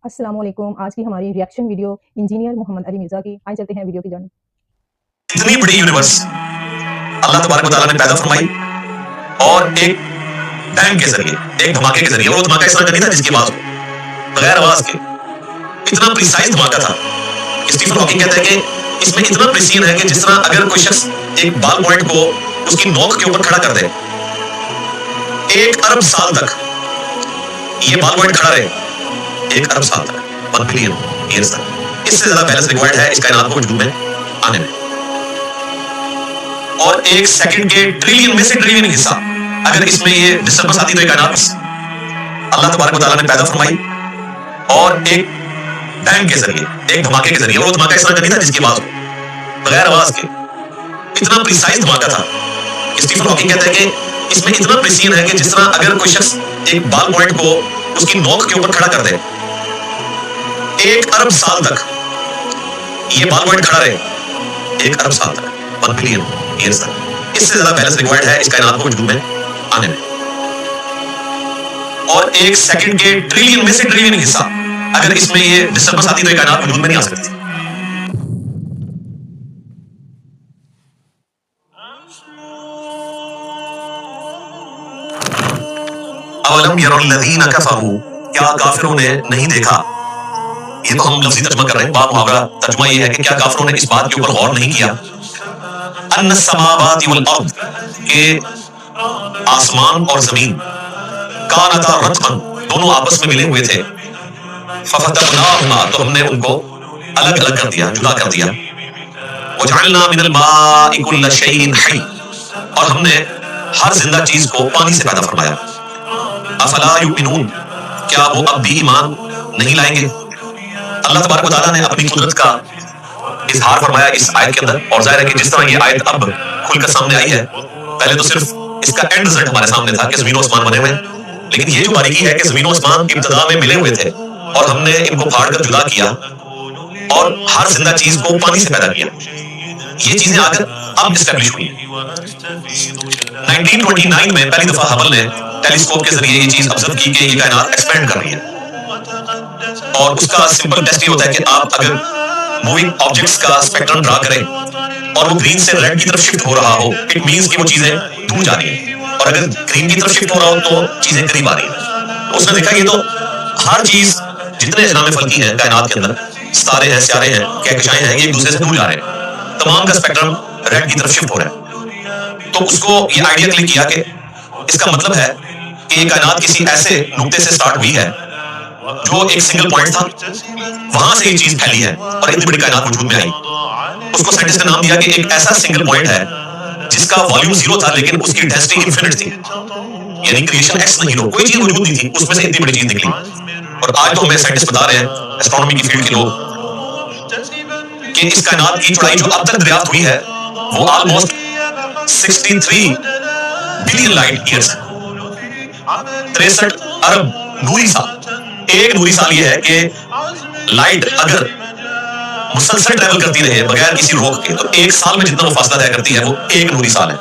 अस्सलाम वालेकुम। आज की हमारी reaction video engineer Mohammad Ali Mirza की। आइए चलते हैं वीडियो की जानिब। इतनी बड़ी यूनिवर्स अल्लाह तबारक व तआला ने पैदा फरमाई और एक बैंग के जरिए, एक धमाके के जरिए, और वो धमाका इस तरह का नहीं था जिसकी आवाज बगैर आवाज के, इतना प्रिसाइज धमाका था। स्टीफन हॉकिंग कहते हैं कि इसमें इतना प्रिसीजन है कि जिस तरह अगर कोई शख्स एक बाल पॉइंट को उसकी नोक के ऊपर खड़ा कर दे, 1 अरब साल तक ये बाल पॉइंट खड़ा रहे, 1 अरब साल तक, 1 बिलियन ईयर्स तक। इससे ज्यादा बैलेंस रिक्वायर्ड है इस कायनात को वजूद में आने में। और 1 सेकंड के ट्रिलियन में से ट्रिलियन हिस्सा अगर इसमें ये डिस्टर्बेंस आती तो ये कायनात अल्लाह तबारक व तआला ने पैदा फरमाई और एक बैंग के जरिए, एक धमाके के जरिए, और वो धमाका इस तरह का नहीं था जिसकी आवाज बगैर आवाज के, इतना प्रिसाइज धमाका था। स्टीफन हॉकिंग कहते हैं कि इसमें इतना प्रिसीजन है कि जिस तरह अगर कोई शख्स एक बाल पॉइंट को उसकी नोक के ऊपर खड़ा कर दे, 1 अरब साल तक ये बाल पॉइंट खड़ा रहे, 1 अरब साल तक, 1 बिलियन ईयर्स तक। इससे ज्यादा बैलेंस रिक्वायर्ड है इस कायनात को वजूद में आने में। और 1 सेकंड के ट्रिलियन में से ट्रिलियन हिस्सा अगर इसमें ये डिस्टर्बेंस आती तो ये कायनात वजूद में नहीं आ सकती। अवलम यरल्लज़ीना कफ़रू, क्या काफिरों ने नहीं देखा। ये तो हम लफ्ज़ी तर्जुमा कर रहे हैं, बाप मुहावरा तर्जुमा ये है कि क्या काफिरों ने इस बात के ऊपर गौर नहीं किया, अन्ना समावाति वल अर्द, के आसमान और जमीन, कानता रत्क़न, दोनों आपस में मिले हुए थे, फफ़तक़नाहुमा, तो हमने उनको अलग अलग कर दिया, जुदा कर दिया, वजअलना मिनल माइ कुल्ल शैइन हय्य, और हमने हर जिंदा चीज को पानी से पैदा फरमाया। अफला युमिनून, क्या वो अब भी ईमान नहीं लाएंगे। अल्लाह तबारक व तआला ने अपनी कुदरत का इजहार फरमाया इस आयत के अंदर, और जाहिर है कि जिस तरह ये आयत अब खुलकर सामने आई है, पहले तो सिर्फ इसका एंड रिजल्ट हमारे सामने था कि ज़मीन और आसमान बने हुए हैं, लेकिन ये जो बारीकी है कि ज़मीन और आसमान इब्तिदा में मिले हुए थे और हमने इनको फाड़कर जुदा किया और हर जिंदा चीज को पानी से पैदा किया, ये चीजें आकर अब एस्टैब्लिश हुई। 1929 में पहली दफा हबल ने टेलीस्कोप के जरिए ये चीज ऑब्जर्व की कि ये कायनात एक्सपेंड कर रही है, और उसका सिंपल टेस्ट ये होता है कि आप अगर मूविंग ऑब्जेक्ट्स का स्पेक्ट्रम ड्रा करें और वो ग्रीन से रेड की तरफ शिफ्ट हो रहा हो, इट मींस कि वो चीजें दूर जा रही हैं, और अगर ग्रीन की तरफ शिफ्ट हो रहा हो तो चीजें करीब आ रही हैं। तो उसने देखा ये तो हर चीज, जितने अजनाम फल्की हैं कायनात के अंदर, सितारे हैं, सियारे हैं, कहकशाएं हैं, ये एक दूसरे से दूर जा रहे हैं, तमाम का स्पेक्ट्रम रेड की तरफ शिफ्ट हो रहा है। तो उसको ये आइडिया क्लिक किया कि इसका मतलब है कि ये कायनात किसी ऐसे नुक्ते से स्टार्ट हुई है जो एक सिंगल पॉइंट था, वहां से ये चीज फैली है और इतनी बड़ी कायनात वजूद में आई। उसको साइंटिस्ट ने नाम दिया कि एक ऐसा सिंगल पॉइंट है जिसका वॉल्यूम 0 था लेकिन उसकी डेंसिटी इनफिनिट थी, यानी क्रिएशन एक्स नहीं, लो कोई चीज मौजूद नहीं थी, उसमें से इतनी बड़ी चीज निकली। और आज तो हमें साइंटिस्ट बता रहे हैं, एस्ट्रोनॉमी की फील्ड के लोग, कि इस कायनात की चौड़ाई जो अब तक दरियाफ्त हुई है वो ऑलमोस्ट 63 बिलियन लाइट ईयर्स, 63 अरब नूरी साल। एक नूरी साल ये है कि लाइट अगर मुसलसल ट्रैवल करती रहे बगैर किसी रोक के, तो 1 साल में जितना वो फासला तय करती है वो 1 नूरी साल है।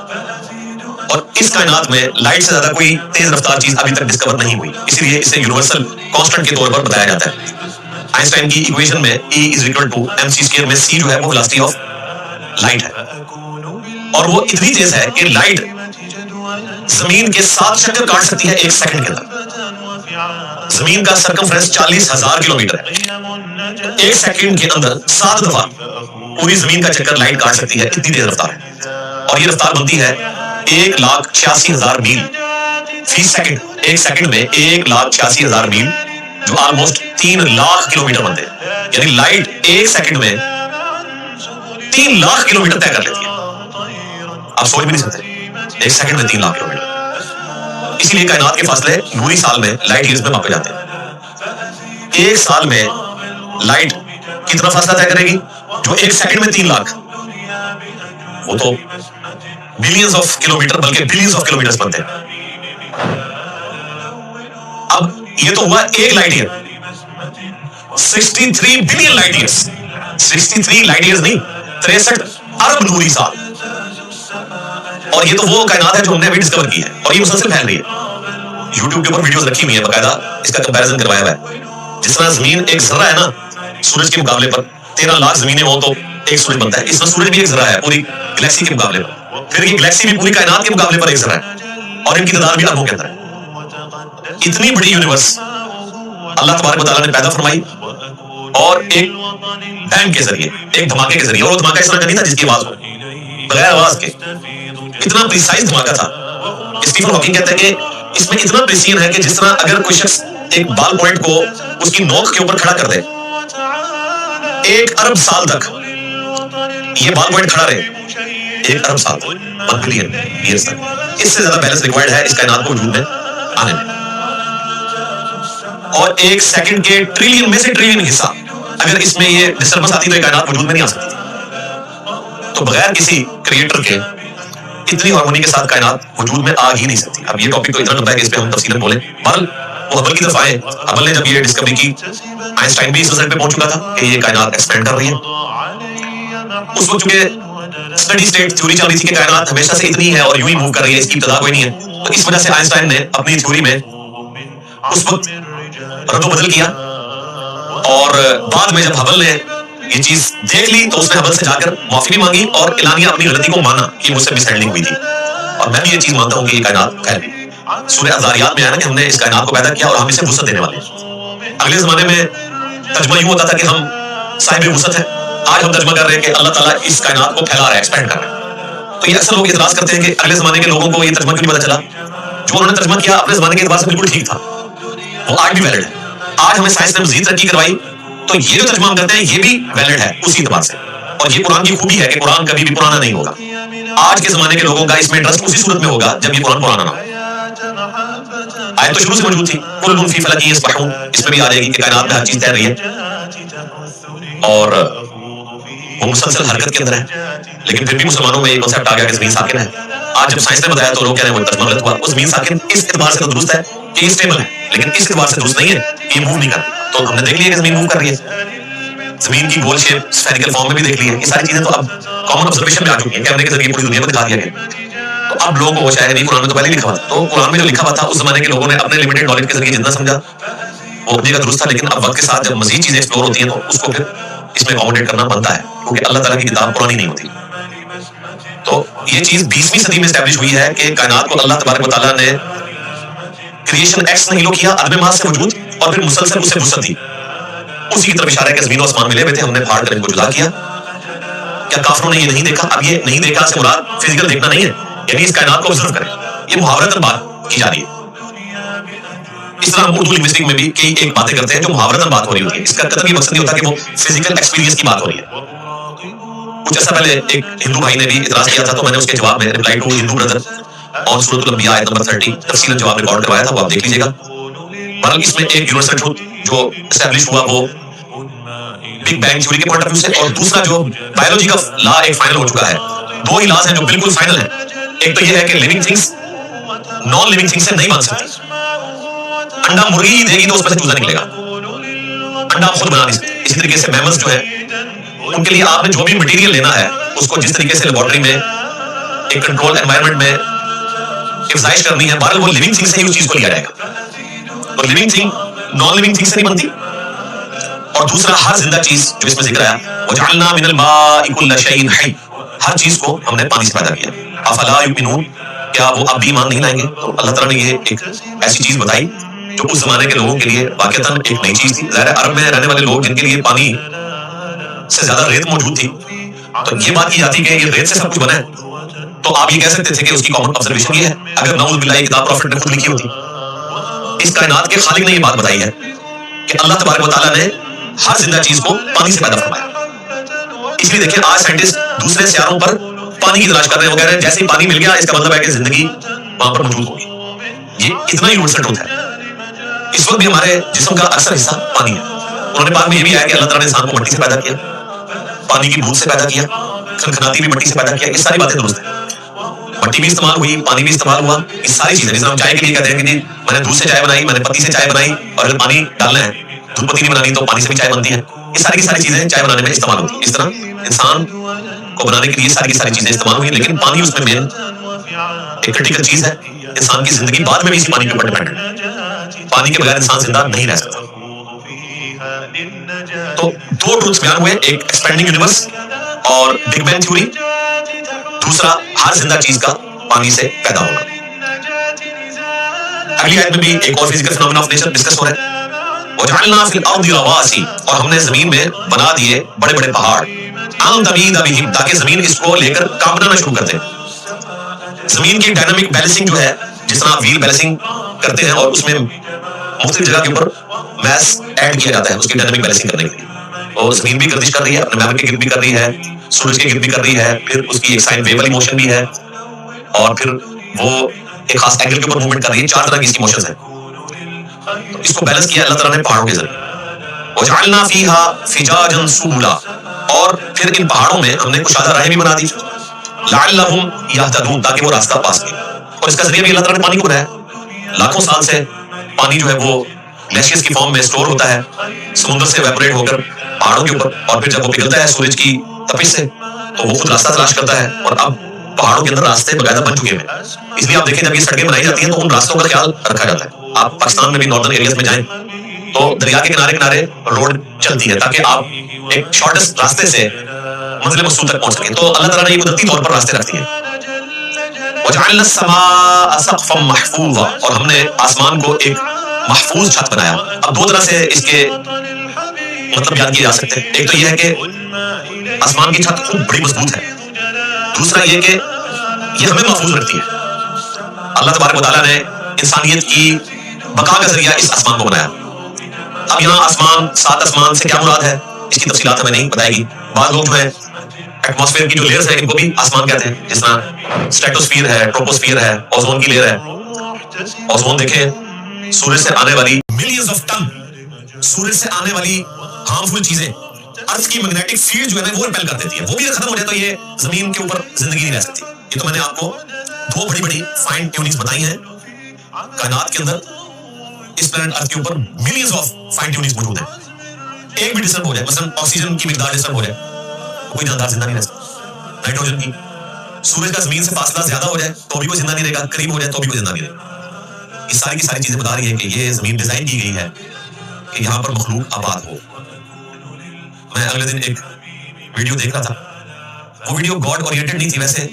और इस कायनात में लाइट से ज्यादा कोई तेज रफ्तार चीज अभी तक डिस्कवर नहीं हुई, इसलिए इसे यूनिवर्सल कांस्टेंट के तौर पर बताया जाता है। आइंस्टाइन की इक्वेशन में E = mc² में c जो है वो वेलोसिटी ऑफ लाइट है, और वो इतनी तेज है कि लाइट जमीन के 7 चक्कर काट सकती है 1 सेकंड के अंदर। जमीन का सर्कमफ्रेंस 40,000 किलोमीटर है, 1 सेकंड के अंदर 7 दफा पूरी जमीन का चक्कर लाइट काट सकती है, इतनी तेज रफ्तार है। और ये रफ्तार बनती है 1,86,000 मील फी सेकंड। 1 सेकंड में 1,86,000 मील, जो ऑलमोस्ट 3 लाख किलोमीटर बनते हैं, यानी लाइट 1 सेकंड में 3 लाख किलोमीटर तय कर लेती है। आप सोच भी नहीं सकते, 1 सेकंड में 3 लाख किलोमीटर। इसलिए कायनात के फासले नूरी साल में लाइट ईयर्स में मापे जाते हैं। 1 साल में लाइट कितना फासला तय करेगी, जो 1 सेकंड में 3 लाख, वो तो बिलियंस ऑफ किलोमीटर, बल्कि बिलियंस ऑफ किलोमीटर्स बनते हैं। अब ये तो हुआ 1 light year, 63 billion light years, 63 light years नहीं, 63 अरब नूरी साल। और ये तो वो कायनात है जो हमने अभी डिस्कवर की है, और ये मुसलसल फैल रही है। YouTube के ऊपर वीडियोस रखी हुई है, बकायदा इसका कंपैरिजन करवाया हुआ है। जिस तरह जमीन एक जर्रा है ना सूरज के मुकाबले पर, 13 लाख जमीनें हो तो एक सूरज बनता है, इस तरह सूरज भी एक जर्रा है पूरी गैलेक्सी के मुकाबले पर, फिर ये गैलेक्सी भी पूरी कायनात के मुकाबले पर एक जर्रा है और इनकी तादाद भी अरबों के अंदर है। इतनी बड़ी यूनिवर्स अल्लाह तबारक व तआला ने पैदा फरमाई और एक बैंग के जरिए, एक धमाके के जरिए, और वो धमाका इस तरह का नहीं था जिसकी आवाज हो, बगैर आवाज के, इतना प्रिसाइज धमाका था। स्टीफन हॉकिंग कहते हैं कि इसमें इतना प्रिसीजन है कि जिस तरह अगर कोई शख्स एक बाल पॉइंट को उसकी नोक के ऊपर खड़ा कर दे, 1 अरब साल तक ये बाल पॉइंट खड़ा रहे, 1 अरब साल, 1 बिलियन ईयर्स तक। इससे ज्यादा बैलेंस रिक्वायर्ड है इस कायनात को वजूद में आने में, और 1 सेकंड के ट्रिलियन में से ट्रिलियन हिस्सा अगर इसमें ये डिस्टर्बेंस आती तो ये कायनात वजूद में नहीं आ सकती। तो बगैर किसी क्रिएटर के इतनी हार्मोनी के साथ कायनात वजूद में आ ही नहीं सकती। अब ये टॉपिक तो इतना लंबा है कि इस पे हम तफसीलन बोलें। बहरहाल वो हबल की तरफ आए, हबल ने जब ये डिस्कवरी की, आइंस्टाइन भी इस रिजल्ट पे पहुंच चुका था कि ये कायनात एक्सपेंड कर रही है। उस वक्त चूंकि स्टडी स्टेट थ्योरी चल रही थी कि कायनात हमेशा से इतनी है और यूं ही मूव कर रही है, इसकी इब्तिदा कोई नहीं है, तो इस वजह से आइंस्टाइन ने अपनी थ्योरी में उस वक्त रद्द-ओ-बदल किया, और बाद में जब हबल ने ये चीज देख ली तो उसने हबल से जाकर माफी भी मांगी और एलानिया अपनी गलती को माना कि मुझसे मिसहैंडलिंग हुई थी। और मैं भी ये चीज मानता हूं कि ये कायनात खैर सूरह अज़ारियात में आया ना कि हमने इस कायनात को पैदा किया और हम इसे वुसअत देने वाले हैं। अगले जमाने में तर्जुमा यूं होता था कि हम साहिब वुसअत हैं, आज हम तर्जुमा कर रहे हैं कि अल्लाह ताला इस कायनात को फैला रहा है, एक्सपेंड कर रहा है। तो ये अक्सर लोग इतराज करते हैं कि अगले जमाने के लोगों को ये तर्जुमा क्यों नहीं पता चला, जो उन्होंने तर्जुमा किया अपने जमाने के एतबार से बिल्कुल ठीक था, वो आज भी वैलिड है। आज हमें साइंस ने मजीद तरक्की करवाई तो ये जो तर्जुमा हम करते हैं ये भी वैलिड है उसी एतबार से, और ये कुरान की खूबी है कि कुरान कभी भी पुराना नहीं होगा। आज के जमाने के लोगों का इसमें इंटरेस्ट उसी सूरत में होगा जब ये कुरान पुराना ना हो। आयत तो शुरू से मौजूद थी, कुल्लुन फी फलकिन यस्बहून, इसमें भी आ जाएगी कि कायनात में हर चीज तैर रही है और वो मुसलसल हरकत के अंदर है, लेकिन फिर भी मुसलमानों में ये कॉन्सेप्ट आ गया कि ज़मीन साकिन है। आज जब साइंस ने बताया तो लोग कह रहे हैं वो तर्जुमा गलत हुआ। वो ज़मीन साकिन इस एतबार से तो दुरुस्त है कि स्टेबल है, लेकिन इस एतबार से दुरुस्त नहीं है कि मूव नहीं करती। तो हमने देख लिया कि जमीन मूव कर रही है, जमीन की गोल शेप स्फेरिकल फॉर्म में भी देख ली है। ये सारी चीजें तो अब कॉमन ऑब्जर्वेशन में आ चुकी हैं, कैमरे के जरिए पूरी दुनिया को दिखा दिया गया। तो अब लोगों को वो शायद नहीं, कुरान में तो पहले लिखा हुआ था, तो कुरान में जो लिखा हुआ था उस जमाने के लोगों ने अपने लिमिटेड नॉलेज के जरिए जितना समझा वो अपनी का दुरुस्त था, लेकिन अब वक्त के साथ जब मजीद चीजें एक्सप्लोर होती हैं तो उसको फिर इसमें अकोमोडेट करना बनता है, क्योंकि अल्लाह ताला की किताब पुरानी नहीं होती। तो ये चीज 20वीं सदी में एस्टैब्लिश हुई है कि कायनात को अल्लाह तबारक व तआला ने क्रिएशन एक्स नहीं लो किया, अदम मास से वजूद, और फिर मुसलसल उसे वुसअत दी। उसी की तरफ इशारा है कि ज़मीन और आसमान मिले हुए थे, हमने फाड़ कर इनको जुदा किया। क्या काफिरों ने ये नहीं देखा? अब ये नहीं देखा से मुराद फिजिकल देखना नहीं है, यानी इस कायनात को ऑब्जर्व करें। ये मुहावरतन बात की जा रही है। इस तरह हम उर्दू लिंग्विस्टिक में भी कई एक बातें करते हैं जो मुहावरतन बात हो रही होती है। इसका कतई मकसद नहीं होता कि वो फिजिकल एक्सपीरियंस की बात हो रही है। कुछ अर्सा पहले एक हिंदू भाई ने भी इतराज किया था, तो मैंने उसके जवाब में reply to Hindu brother on सूरतुल अंबिया आयत नंबर 30 तफसीलन जवाब रिकॉर्ड करवाया था, वो आप देख लीजिएगा। बहरहाल इसमें एक यूनिवर्सल ट्रुथ जो एस्टैब्लिश हुआ वो बिग बैंग थ्योरी के पॉइंट ऑफ व्यू से, और दूसरा जो बायोलॉजी का लॉ एक फाइनल हो चुका है। दो ही लॉज हैं जो बिल्कुल फाइनल हैं। एक तो ये है कि living things non living things से नहीं बन सकती। अंडा मुर्गी ही देगी तो उसमें से चूजा निकलेगा, अंडा खुद बना नहीं सकती। इसी तरीके से मैमल्स जो है उनके लिए आपने जो भी मटेरियल लेना है उसको जिस तरीके से लेबोरेटरी में एक कंट्रोल एनवायरनमेंट में अफजाइश करनी है, बहरहाल वो लिविंग थिंग से ही उस चीज को लिया जाएगा। तो living thing non living thing से नहीं बनती। और दूसरा हर जिंदा चीज जो इसमें जिक्र आया, वजअलना मिनल माइ कुल्ल शैइन हय, हर चीज को हमने पानी से पैदा किया। अफला युमिनून, क्या वो अब भी ईमान नहीं लाएंगे? तो अल्लाह ताला ने ये एक ऐसी चीज बताई जो उस जमाने के लोगों के लिए वाकईतन एक नई चीज थी। ज़ाहिर है अरब में रहने वाले लोग जिनके लिए पानी से ज्यादा रेत मौजूद थी, तो ये बात की जाती है कि ये रेत से सब कुछ बना है, तो आप ये कह सकते थे कि उसकी कॉमन ऑब्जर्वेशन ये है। अगर नऊज़ बिल्लाह किताब प्रॉफिट ने खुद लिखी होती, इस कायनात के खालिक ने ये बात बताई है कि अल्लाह तबारक व तआला ने हर जिंदा चीज को पानी से पैदा फरमाया। इसलिए देखिए आज साइंटिस्ट दूसरे सियारों पर पानी की तलाश कर रहे हैं। वो कह रहे हैं जैसे ही पानी मिल गया इसका मतलब है कि जिंदगी वहां पर मौजूद होगी। ये इतना यूनिवर्सल ट्रुथ है। इस वक्त भी हमारे जिस्म का अक्सर हिस्सा पानी है। उन्होंने पाक में ये भी आया कि अल्लाह ताला ने इंसान को मिट्टी से पैदा किया, पानी की बूंद से पैदा किया, खनखनाती भी मिट्टी से पैदा किया। ये सारी बातें दुरुस्त है। मिट्टी भी इस्तेमाल हुई, पानी भी इस्तेमाल हुआ, ये सारी चीजें। जैसे हम चाय के लिए कहते हैं कि जी मैंने दूध से चाय बनाई, मैंने पत्ती से चाय बनाई, और अगर पानी डालना है, दूध पत्ती नहीं बनानी तो पानी से भी चाय बनती है। ये सारी की सारी चीजें चाय बनाने में इस्तेमाल होती है। इस तरह इंसान को बनाने के लिए सारी की सारी चीजें इस्तेमाल हुई, लेकिन पानी उसमें मेन एक क्रिटिकल चीज है। इंसान की जिंदगी बाद में भी इसी पानी के ऊपर डिपेंडेंट है। पानी के बगैर इंसान जिंदा नहीं रह सकता। तो दो ट्रूथ्स बयान हुए, एक एक्सपेंडिंग यूनिवर्स और बिग बैंग थ्योरी, दूसरा हर जिंदा चीज का पानी से पैदा होना। अगली आयत में भी एक और physical phenomena of nature discuss हो रहा है। वजअलना फिल अर्दि रवासी, और हमने जमीन में बना दिए बड़े बड़े पहाड़, अन तमीदा बिहिम, ताकि जमीन इसको लेकर कांपना ना शुरू कर दे। जमीन की डायनामिक बैलेंसिंग जो है, जिस तरह व्हील बैलेंसिंग करते हैं और उसमें मुख्तलिफ जगह के ऊपर मैस ऐड किया जाता है उसकी डायनामिक बैलेंसिंग करने के लिए, और जमीन भी गर्दिश कर रही है, अपने मैप के गिर्द भी कर रही है, सूरज के गिर्द भी कर रही है, फिर उसकी एक साइन वेव वाली मोशन भी है, और फिर वो एक खास एंगल के ऊपर मूवमेंट कर रही है। चार तरह की इसकी मोशंस हैं। तो इसको बैलेंस किया अल्लाह ताला ने पहाड़ों के जरिए। वजअलना फीहा फिजाजन सुबुला, और फिर इन पहाड़ों में हमने कुशादा राहें भी बना दी, लअल्लहुम यहतदून, ताकि वो रास्ता पा सके। और इसका जरिए भी अल्लाह ताला ने पानी को बनाया। लाखों साल से पानी जो है वो ग्लेशियर्स की फॉर्म में स्टोर होता है, समुद्र से इवेपोरेट होकर पहाड़ों के ऊपर, और फिर जब वो पिघलता है सूरज की तपिश से तो वो खुद रास्ता तलाश करता है, और अब पहाड़ों के अंदर रास्ते बकायदा बन चुके हैं। इसलिए आप देखें जब ये सड़कें बनाई जाती हैं तो उन रास्तों का ख्याल रखा जाता है। आप पाकिस्तान में भी नॉर्दर्न एरियाज में जाएं तो दरिया के किनारे किनारे रोड चलती है ताकि आप एक शॉर्टेस्ट रास्ते से मंजिल मकसूद तक पहुंच सकें। तो अल्लाह ताला ने ये कुदरती तौर पर रास्ते रखती है। वजअलना समाअ सक़फ़न महफूज़ा, और हमने आसमान को एक महफूज छत बनाया। अब दो तरह से इसके मतलब बयान किए जा सकते हैं। एक तो यह है कि आसमान की छत खूब बड़ी मजबूत है, दूसरा यह कि यह हमें महफूज रखती है। अल्लाह तबारक व तआला ने इंसानियत की बका का जरिया इस आसमान को बनाया। अब यहाँ आसमान, सात आसमान से क्या मुराद है, इसकी तफसीलात हमें नहीं बताएगी। बाद लोग जो है एटमॉस्फेयर की जो लेयर्स है इनको भी आसमान कहते हैं, जिस तरह स्ट्रेटोस्फीयर है, ट्रोपोस्फीयर है, ओजोन की लेयर है। ओजोन देखें, सूरज से आने वाली मिलियंस ऑफ टन सूरज से आने वाली हार्मफुल चीजें अर्थ की मैग्नेटिक फील्ड जो है ना वो रिपेल कर देती है। वो भी खत्म हो जाए तो ये जमीन के ऊपर जिंदगी नहीं रह सकती। ये तो मैंने आपको दो बड़ी बड़ी फाइन ट्यूनिंग्स बताई हैं कायनात के अंदर। इस प्लैनेट अर्थ के ऊपर मिलियंस ऑफ फाइन ट्यूनिंग्स मौजूद हैं। एक भी डिस्टर्ब हो जाए, मसलन ऑक्सीजन की मिकदार डिस्टर्ब हो जाए, कोई जानदार जिंदा नहीं रह सकता। नाइट्रोजन की, सूरज का जमीन से फासला ज्यादा हो जाए तो भी वो जिंदा नहीं रहेगा, करीब हो जाए तो भी वो जिंदा नहीं रहेगा। इस सारी की सारी चीजें बता रही है कि ये जमीन डिजाइन की गई है कि यहाँ पर मखलूक आबाद हो। मैं अगले दिन एक वीडियो देख रहा था, वो वीडियो गॉड ओरिएंटेड नहीं थी, वैसे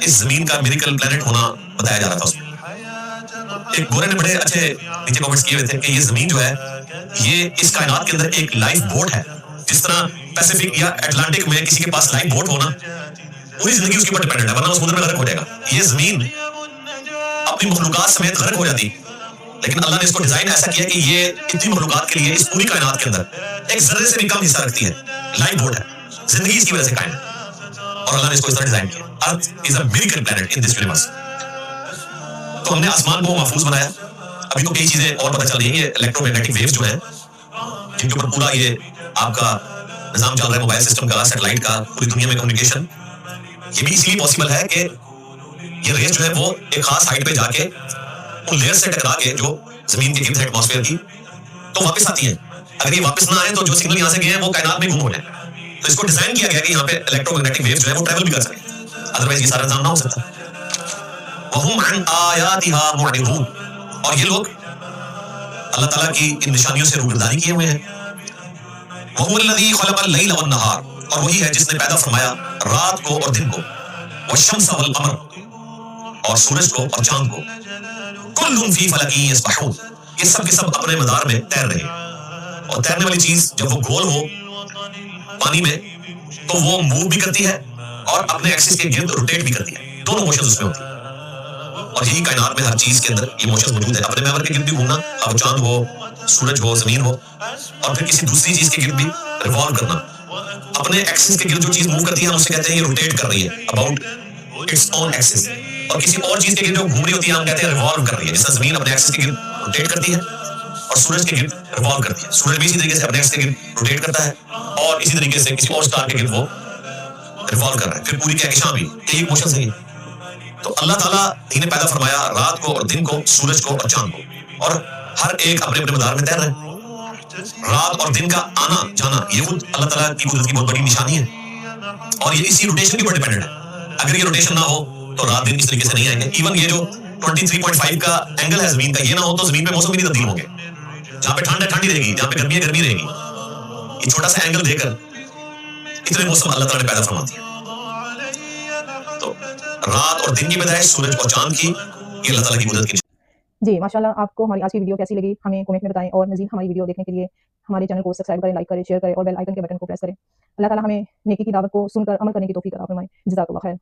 इस जमीन का मिरेकल प्लैनेट होना बताया जा रहा था उसमें। एक गोरे ने बड़े अच्छे नीचे कमेंट्स किए हुए थे कि ये जमीन जो है ये इस कायनात के अंदर एक लाइफ बोट है। जिस तरह पैसिफिक या अटलांटिक में किसी के पास लाइफ बोट होना, पूरी जिंदगी उसके ऊपर डिपेंडेंट है, वरना वो समुद्र में गर्क हो जाएगा। ये जमीन अपनी मखलूकात समेत गर्क हो जाती, लेकिन अल्लाह ने इसको डिजाइन ऐसा किया कि ये इतनी मखलूकात के लिए इस पूरी कायनात के अंदर एक जर्रे से भी कम हिस्सा रखती है। लाइफ बोट है, जिंदगी इसकी वजह से कायम है, और अल्लाह ने इसको इस तरह डिजाइन किया। Earth is a miracle planet in this universe. तो हमने आसमान को महफूज बनाया। अभी तो कई चीजें और पता चल रही है, ये इलेक्ट्रोमैग्नेटिक वेव्स जो हैं जिनके ऊपर पूरा ये आपका निजाम चल रहा है, मोबाइल सिस्टम का, सैटेलाइट का, पूरी दुनिया में कम्युनिकेशन, ये भी इसलिए पॉसिबल है कि ये रेस जो है वो एक खास हाइट पे जाके उन लेयर से टकरा के जो जमीन के गिर्द है एटमॉस्फेयर की, तो वापस आती है। अगर ये वापस ना आए तो जो सिग्नल यहाँ से गए हैं वो कायनात में गुम हो जाए। तो इसको डिजाइन किया गया कि यहाँ पे इलेक्ट्रोमैग्नेटिक वेव्स जो है वो ट्रैवल भी कर सके, अदरवाइज ये सारा निजाम ना हो सकता। वहुम अन आयातिहा मुअरिदून, और ये लोग अल्लाह ताला की इन निशानियों से रूबरूदारी किए हुए हैं। वहुवल्लज़ी खलक़ल लैला वन नहार, और वही है जिसने पैदा फरमाया रात को और दिन को, वश्शम्स वल क़मर, और सूरज को और चांद को, कुल्लुन फी फलकिन यस्बहून, ये सब के सब अपने मदार में तैर रहे हैं। और तैरने वाली चीज जब वो गोल हो पानी में तो वो मूव भी करती है और अपने एक्सिस के गिर्द रोटेट भी करती है, दोनों मोशंस उसमें होती है। और यही कायनात में हर चीज के अंदर ये मोशंस मौजूद है, अपने महवर के गिर्द भी घूमना, अब चांद हो, सूरज हो, जमीन हो, और फिर किसी दूसरी चीज के गिर्द भी रिवॉल्व करना। अपने एक्सिस के गिर्द जो चीज मूव करती है हम उसे कहते हैं ये रोटेट कर रही है अबाउट इट्स ओन एक्सिस, और किसी और चीज के गिर्द जो घूम रही होती है हम कहते हैं रिवॉल्व कर रही है। जैसे जमीन अपने एक्सिस के गिर्द रोटेट करती है और सूरज के गिर्द रिवॉल्व करती है, सूरज भी इसी तरीके से अपने एक्सिस के गिर्द रोटेट करता है और इसी तरीके से किसी और स्टार के गिर्द वो रिवॉल्व कर रहा है, फिर पूरी कहकशां भी यही मोशन है। तो अल्लाह ताला ने पैदा फरमाया रात को और दिन को, सूरज को और चांद को, और हर एक अपने अपने मदार में तैर रहे हैं। रात और दिन का आना जाना ये खुद अल्लाह ताला की कुदरत की बहुत बड़ी निशानी है, और ये इसी रोटेशन के ऊपर डिपेंडेंट है। अगर ये रोटेशन ना हो तो रात दिन इस तरीके से नहीं आएंगे। इवन ये जो 23.5 का एंगल है जमीन का, ये ना हो तो जमीन में मौसम भी नहीं तब्दील होंगे। जहां पे ठंड है ठंडी रहेगी, जहां पे गर्मी है गर्मी रहेगी। ये छोटा सा एंगल देकर इतने मौसम अल्लाह ताला ने पैदा फरमा दिया। तो रात और दिन की बजाय सूरज और चांद की, ये अल्लाह ताला की कुदरत की। जी माशाल्लाह, आपको हमारी आज की वीडियो कैसी लगी हमें कमेंट में बताएं और मज़ीद हमारी वीडियो देखने के लिए हमारे चैनल को सब्सक्राइब करें, लाइक करें, शेयर करें और बेल आइकन के बटन को प्रेस करें। अल्लाह ताला हमें नेकी की दावत को सुनकर अमल करने की तौफीक अता फरमाए। जज़ाकल्लाह खैर।